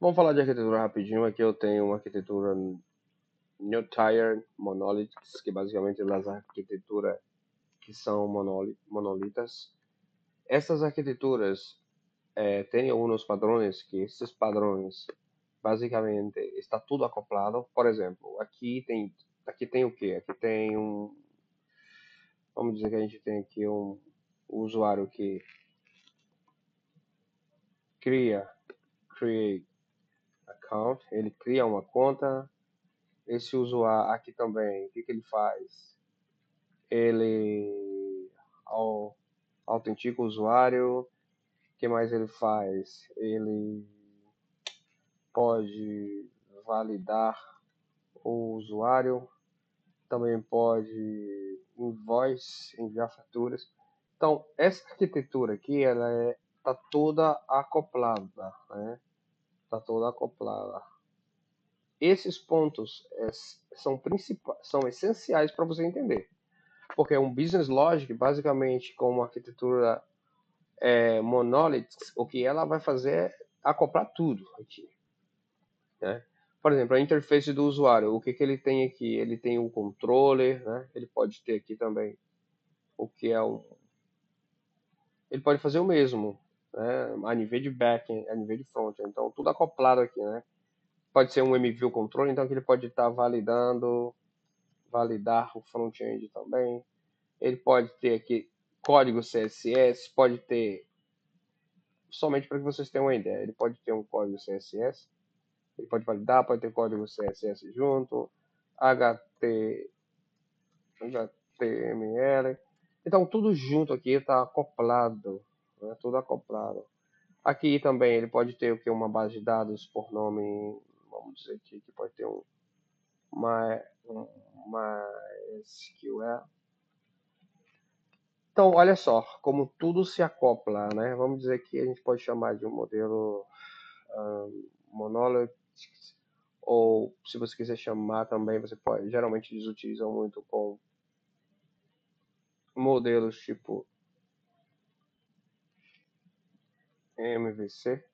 Vamos falar de arquitetura rapidinho. Aqui eu tenho uma arquitetura New Tire Monoliths, que basicamente é das arquiteturas que são monolitas. Essas arquiteturas têm alguns padrões, que esses padrões basicamente está tudo acoplado. Por exemplo, aqui tem o quê? Aqui tem vamos dizer que a gente tem aqui um usuário que create account, ele cria uma conta. Esse usuário aqui também, o que ele faz? Ele autentica o usuário. O que mais ele faz? Ele pode validar o usuário, também pode enviar faturas. Então, essa arquitetura aqui, ela tá toda acoplada, né? Tá toda acoplada. Esses pontos são essenciais para você entender, porque um business logic, basicamente, com uma arquitetura monolith, o que ela vai fazer é acoplar tudo aqui, né? Por exemplo, a interface do usuário, o que ele tem aqui? Ele tem um controller, né? Ele pode ter aqui também o que é ele pode fazer o mesmo, né? A nível de backend, a nível de frontend, então tudo acoplado aqui, né? Pode ser um MView controller, então que ele pode estar validar o front-end também. Ele pode ter aqui código CSS, pode ter, somente para que vocês tenham uma ideia, ele pode ter um código CSS, ele pode validar, pode ter código CSS junto, HTML. Então, tudo junto aqui está acoplado, né? Tudo acoplado. Aqui também ele pode ter o que? Uma base de dados por nome, vamos dizer aqui, que pode ter um MySQL. Então, olha só, como tudo se acopla, né? Vamos dizer que a gente pode chamar de um modelo monolith, ou se você quiser chamar também, você pode. Geralmente eles utilizam muito com modelos tipo MVC.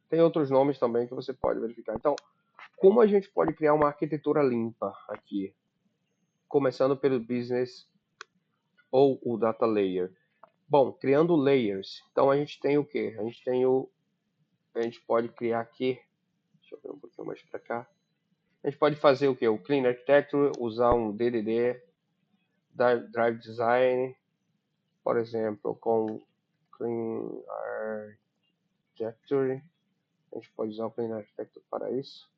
Tem outros nomes também que você pode verificar. Então, como a gente pode criar uma arquitetura limpa aqui? Começando pelo business ou o data layer. Bom, criando layers. Então a gente tem o que? A gente pode criar aqui. Deixa eu ver um pouquinho mais para cá. A gente pode fazer o que? O Clean Architecture, usar um DDD, Drive Design, por exemplo, com Clean Architecture. A gente pode usar o Clean Architecture para isso.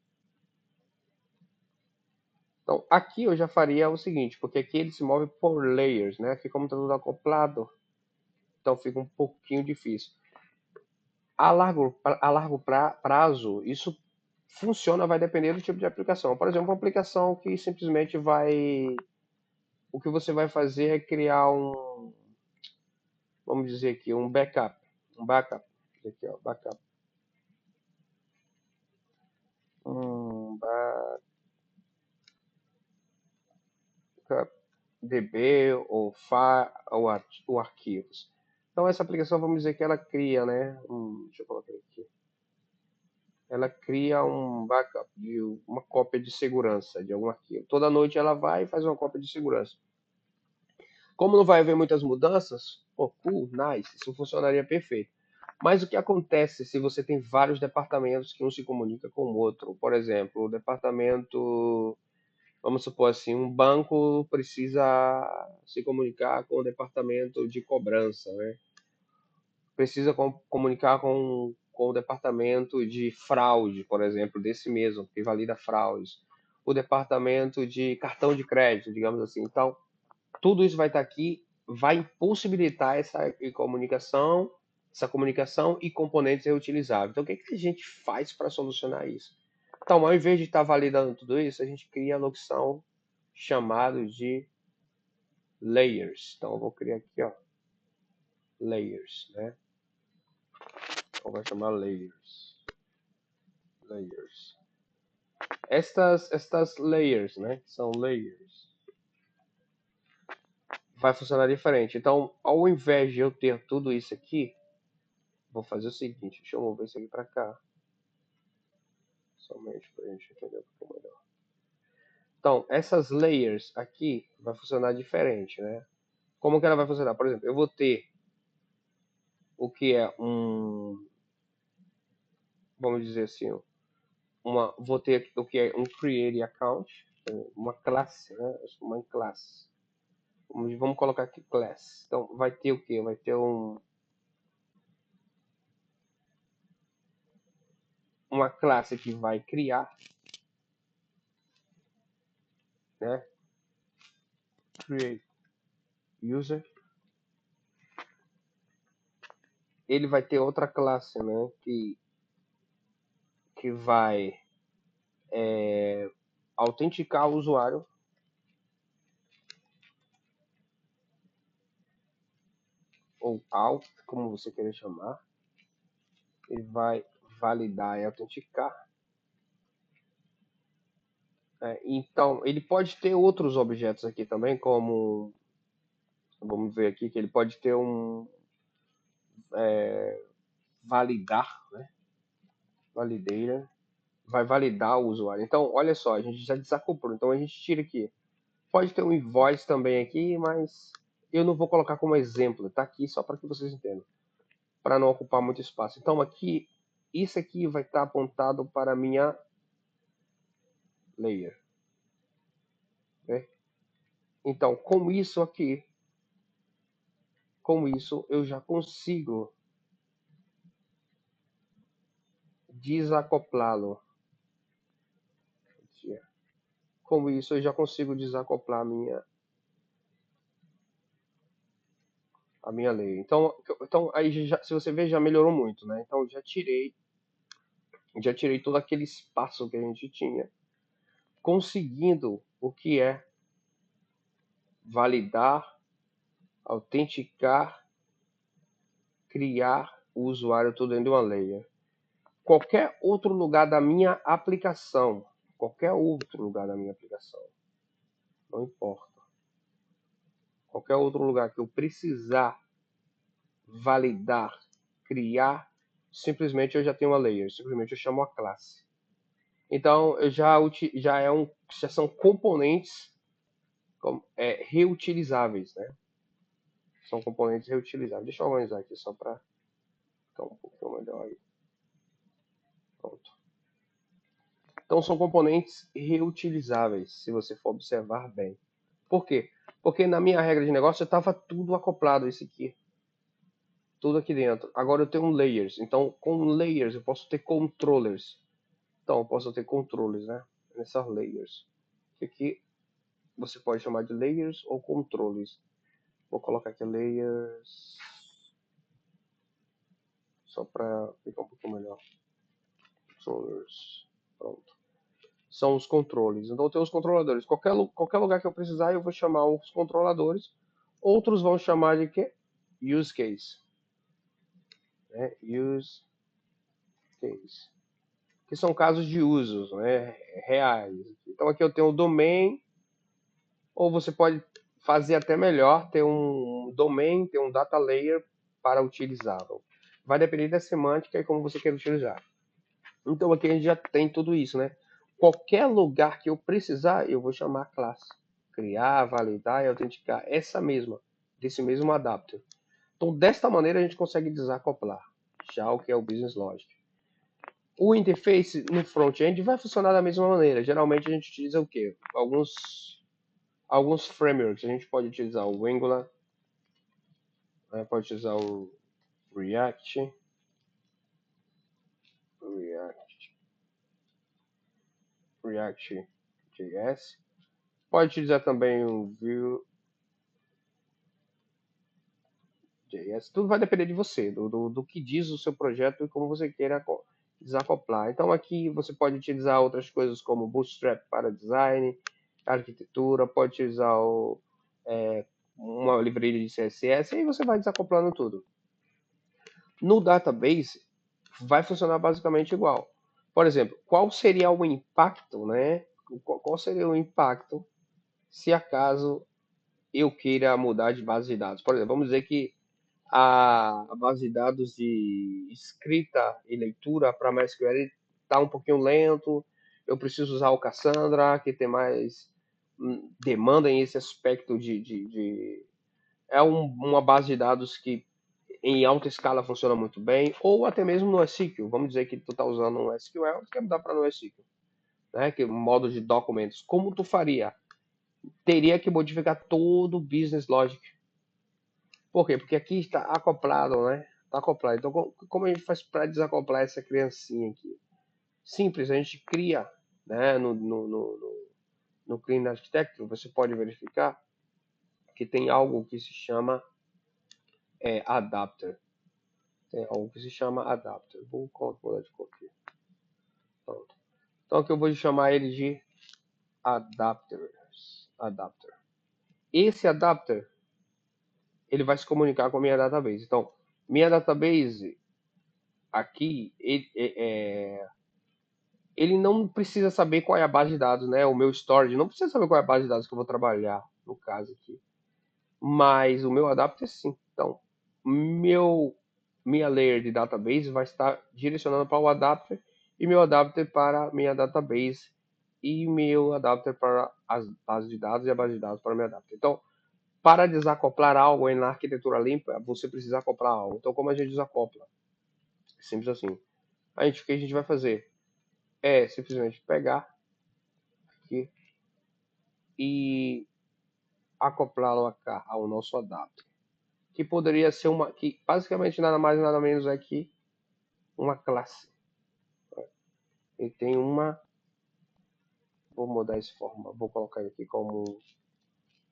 Então, aqui eu já faria o seguinte, porque aqui ele se move por layers, né? Aqui como está tudo acoplado, então fica um pouquinho difícil. A largo prazo, isso funciona, vai depender do tipo de aplicação. Por exemplo, uma aplicação que simplesmente o que você vai fazer é criar vamos dizer aqui, um backup. Um backup. Aqui, ó, backup. Backup DB ou arquivos. Então essa aplicação, vamos dizer que ela cria, né? Deixa eu colocar aqui. Ela cria um backup de uma cópia de segurança de algum arquivo. Toda noite ela vai e faz uma cópia de segurança. Como não vai haver muitas mudanças, cool, nice, isso funcionaria perfeito. Mas o que acontece se você tem vários departamentos que um se comunica com o outro? Por exemplo, o departamento, vamos supor assim, um banco precisa se comunicar com o departamento de cobrança, né? Precisa comunicar com o departamento de fraude, por exemplo, desse mesmo, que valida fraudes. O departamento de cartão de crédito, digamos assim. Então, tudo isso vai estar aqui, vai impossibilitar essa comunicação e componentes reutilizáveis. Então, o que a gente faz para solucionar isso? Então, ao invés de estar validando tudo isso, a gente cria a opção chamada de layers. Então, eu vou criar aqui, ó, layers, né? Então, vai chamar layers. Estas layers, né? São layers. Vai funcionar diferente. Então, ao invés de eu ter tudo isso aqui, vou fazer o seguinte, deixa eu mover isso aqui para cá. Somente para a gente entender um pouco melhor. Então, essas layers aqui vai funcionar diferente, né? Como que ela vai funcionar? Por exemplo, eu vou ter o que é vamos dizer assim, vou ter o que é um create account, uma classe, né? Uma classe. Vamos colocar aqui class. Então, vai ter o que? Vai ter uma classe que vai criar, né? Create user. Ele vai ter outra classe, né? Que vai autenticar o usuário, ou auth, como você querer chamar. Ele vai validar e autenticar. Então, ele pode ter outros objetos aqui também, como, vamos ver aqui, que ele pode ter validar, né? Validator, vai validar o usuário. Então, olha só, a gente já desacoplou. Então, a gente tira aqui. Pode ter um invoice também aqui, mas eu não vou colocar como exemplo. Está aqui só para que vocês entendam, para não ocupar muito espaço. Então, aqui, isso aqui vai estar apontado para a minha layer. Né? Então, com isso aqui, eu já consigo desacoplá-lo. Com isso, eu já consigo desacoplar a minha layer. Então aí já, se você ver, já melhorou muito, né? Então já tirei todo aquele espaço que a gente tinha, conseguindo o que é validar, autenticar, criar o usuário tudo dentro de uma layer. Qualquer outro lugar da minha aplicação, não importa. Qualquer outro lugar que eu precisar validar, criar, simplesmente eu já tenho uma layer, simplesmente eu chamo a classe. Então já são componentes reutilizáveis, né? São componentes reutilizáveis. Deixa eu organizar aqui só para ficar um pouquinho melhor aí. Pronto. Então são componentes reutilizáveis, se você for observar bem. Por quê? Porque na minha regra de negócio estava tudo acoplado isso aqui. Tudo aqui dentro. Agora eu tenho layers. Então com layers eu posso ter controllers. Então eu posso ter controles, né? Nessas layers. Aqui você pode chamar de layers ou controles. Vou colocar aqui layers só para ficar um pouco melhor. Controllers. Pronto. São os controles. Então tem os controladores. Qualquer lugar que eu precisar, eu vou chamar os controladores. Outros vão chamar de quê? Use case. Use case. Que são casos de usos, né? Reais. Então aqui eu tenho o domain, ou você pode fazer até melhor, ter um domain, ter um data layer para utilizável. Vai depender da semântica e como você quer utilizar. Então aqui a gente já tem tudo isso, né? Qualquer lugar que eu precisar, eu vou chamar a classe. Criar, validar e autenticar essa mesma, desse mesmo adapter. Então desta maneira a gente consegue desacoplar já o que é o Business Logic. O interface no front-end vai funcionar da mesma maneira. Geralmente a gente utiliza o quê? Alguns frameworks. A gente pode utilizar o Angular, né? Pode utilizar o React, React.js. Pode utilizar também o Vue.js. Tudo vai depender de você, do que diz o seu projeto e como você queira desacoplar. Então aqui você pode utilizar outras coisas como Bootstrap para design, arquitetura, pode utilizar uma livraria de CSS e aí você vai desacoplando tudo. No database vai funcionar basicamente igual. Por exemplo, qual seria o impacto, né? Qual seria o impacto se acaso eu queira mudar de base de dados? Por exemplo, vamos dizer que a base de dados de escrita e leitura para MySQL tá um pouquinho lento, eu preciso usar o Cassandra, que tem mais demanda em esse aspecto uma base de dados que em alta escala funciona muito bem, ou até mesmo no SQL. Vamos dizer que tu está usando um SQL, tu quer mudar para no SQL, né? Que é um modo de documentos. Como tu faria? Teria que modificar todo o business logic. Por quê? Porque aqui está acoplado, né? Está acoplado. Então, como a gente faz para desacoplar essa criancinha aqui? Simples, a gente cria, né? No Clean Architecture, você pode verificar que tem algo que se chama adapter. Tem algo que se chama adapter. Vou mudar de cor aqui. Pronto. Então aqui eu vou chamar ele de adapter. Esse adapter, ele vai se comunicar com a minha database. Então, minha database aqui, ele não precisa saber qual é a base de dados, né? O meu storage não precisa saber qual é a base de dados que eu vou trabalhar, no caso aqui. Mas o meu adapter sim. Então, minha layer de database vai estar direcionando para o adapter e meu adapter para minha database e meu adapter para as bases de dados e a base de dados para meu adapter. Então, para desacoplar algo na arquitetura limpa, você precisa acoplar algo. Então, como a gente desacopla? Simples assim. O que a gente vai fazer? É simplesmente pegar aqui e acoplá-lo ao nosso adapter. Que poderia ser que basicamente nada mais nada menos é que uma classe. Ele tem vou mudar essa forma, vou colocar aqui como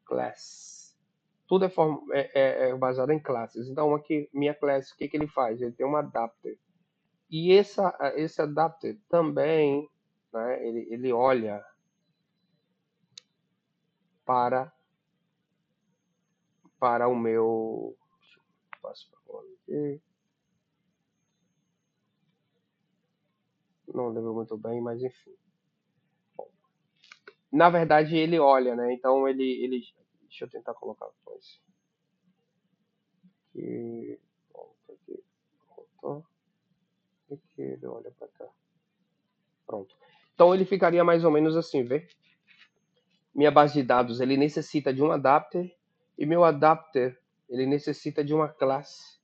class. Tudo é baseado em classes. Então aqui, minha classe, o que ele faz? Ele tem um adapter. E esse adapter também, né, ele olha para o meu... Não lembro muito bem, mas enfim. Na verdade, ele olha, né? Então ele deixa eu tentar colocar depois. Aqui, aqui, voltou. Aqui, ele olha para cá. Pronto. Então ele ficaria mais ou menos assim, vê? Minha base de dados, ele necessita de um adapter e meu adapter, ele necessita de uma classe.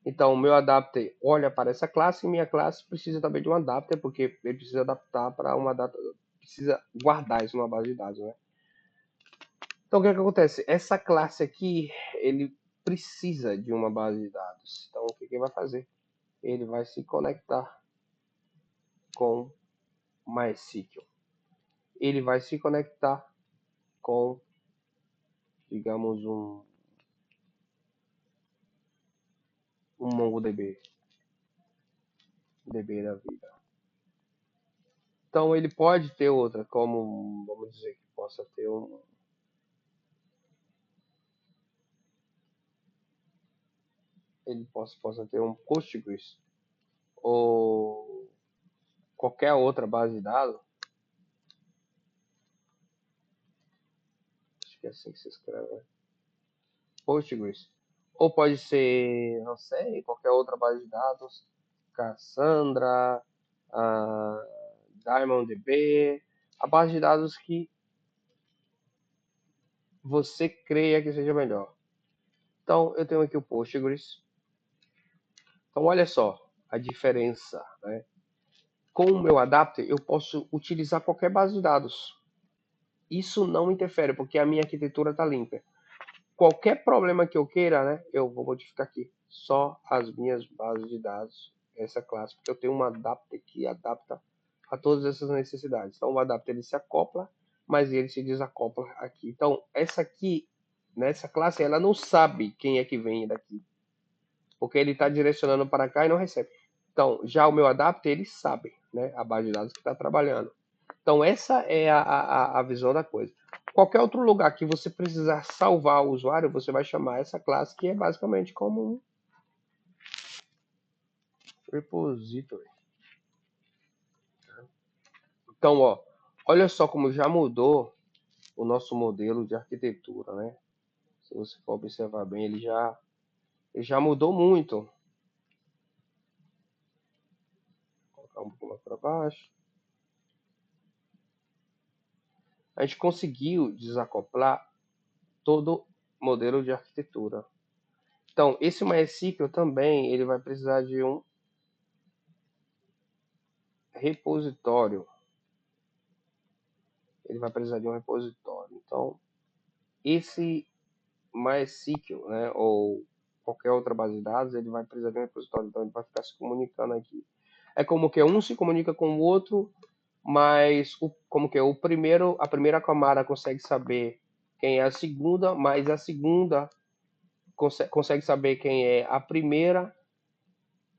Então, o meu adapter olha para essa classe e minha classe precisa também de um adapter, porque ele precisa adaptar para uma data, precisa guardar isso numa base de dados, né? Então, o que acontece? Essa classe aqui, ele precisa de uma base de dados. Então, o que ele vai fazer? Ele vai se conectar com MySQL. Ele vai se conectar com, digamos, um MongoDB. DB da vida. Então, ele pode ter outra, como, vamos dizer que possa ter ele possa ter um Postgres ou qualquer outra base de dados. Acho que é assim que se escreve, né? Postgres. Ou pode ser, não sei, qualquer outra base de dados. Cassandra, DiamondDB. A base de dados que você creia que seja melhor. Então, eu tenho aqui o Postgres. Então, olha só a diferença, né? Com o meu adapter, eu posso utilizar qualquer base de dados. Isso não interfere, porque a minha arquitetura está limpa. Qualquer problema que eu queira, né, eu vou modificar aqui. Só as minhas bases de dados, essa classe, porque eu tenho um adapter que adapta a todas essas necessidades. Então, o adapter ele se acopla, mas ele se desacopla aqui. Então, essa aqui, nessa classe, ela não sabe quem é que vem daqui, porque ele está direcionando para cá e não recebe. Então, já o meu adapter, ele sabe, né, a base de dados que está trabalhando. Então, essa é a visão da coisa. Qualquer outro lugar que você precisar salvar o usuário, você vai chamar essa classe, que é basicamente como um repository. Então, ó, olha só como já mudou o nosso modelo de arquitetura, né? Se você for observar bem, ele já mudou muito. Vou colocar um pouco mais para baixo. A gente conseguiu desacoplar todo modelo de arquitetura. Então, esse MySQL também ele vai precisar de um repositório. Ele vai precisar de um repositório. Então, esse MySQL, né, ou qualquer outra base de dados, ele vai precisar de um repositório. Então, ele vai ficar se comunicando aqui. É como que um se comunica com o outro, mas como que a primeira camada consegue saber quem é a segunda, mas a segunda consegue saber quem é a primeira,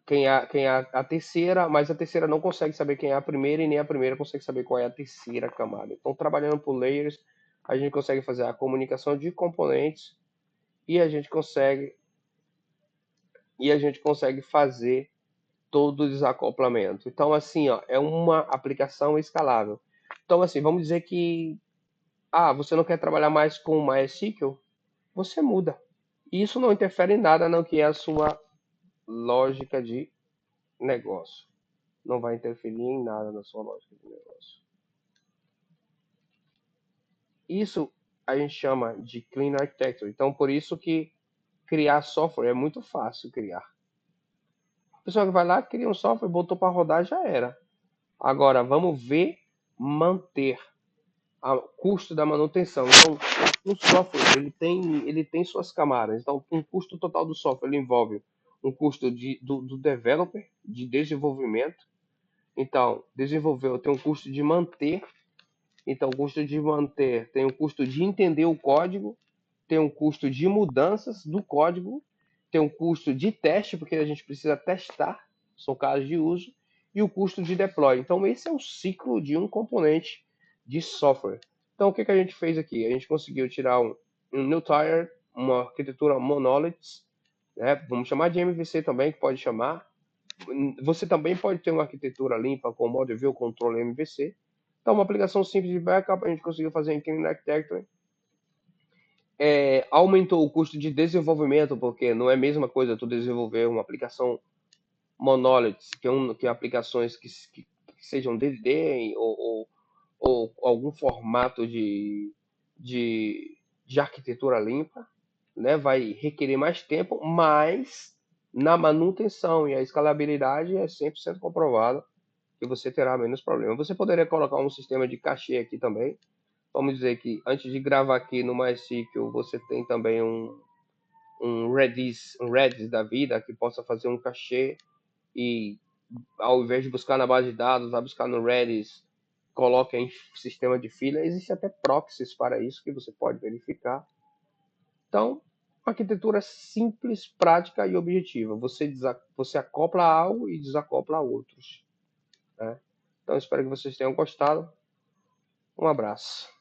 quem é a terceira, mas a terceira não consegue saber quem é a primeira e nem a primeira consegue saber qual é a terceira camada. Então, trabalhando por layers, a gente consegue fazer a comunicação de componentes e a gente consegue fazer todo o desacoplamento. Então, assim, ó, é uma aplicação escalável. Então, assim, vamos dizer que você não quer trabalhar mais com MySQL, você muda. Isso não interfere em nada no que é a sua lógica de negócio. Não vai interferir em nada na sua lógica de negócio. Isso a gente chama de Clean Architecture. Então, por isso que criar software é muito fácil criar. A pessoa que vai lá, cria um software, botou para rodar, já era. Agora, vamos ver manter o custo da manutenção. Então, o software ele tem suas camadas. Então, um custo total do software ele envolve um custo do developer, de desenvolvimento. Então, desenvolver tem um custo de manter. Então, o custo de manter tem o custo de entender o código, tem um custo de mudanças do código, tem um custo de teste, porque a gente precisa testar, são casos de uso, e o custo de deploy. Então, esse é o ciclo de um componente de software. Então, o que a gente fez aqui? A gente conseguiu tirar um new tier, uma arquitetura monoliths, né? Vamos chamar de MVC também, que pode chamar. Você também pode ter uma arquitetura limpa com Model View, Control MVC. Então, uma aplicação simples de backup, a gente conseguiu fazer em Clean Architecture. Aumentou o custo de desenvolvimento, porque não é a mesma coisa tu desenvolver uma aplicação monoliths, que aplicações que sejam DDD ou algum formato de arquitetura limpa, né? Vai requerer mais tempo, mas na manutenção e a escalabilidade é 100% comprovado que você terá menos problema. Você poderia colocar um sistema de cachê aqui também. Vamos dizer que antes de gravar aqui no MySQL, você tem também um Redis da vida que possa fazer um cachê e ao invés de buscar na base de dados, vai buscar no Redis, coloca em sistema de fila. Existe até proxies para isso que você pode verificar. Então, arquitetura simples, prática e objetiva. Você acopla algo e desacopla outros. Né? Então, espero que vocês tenham gostado. Um abraço.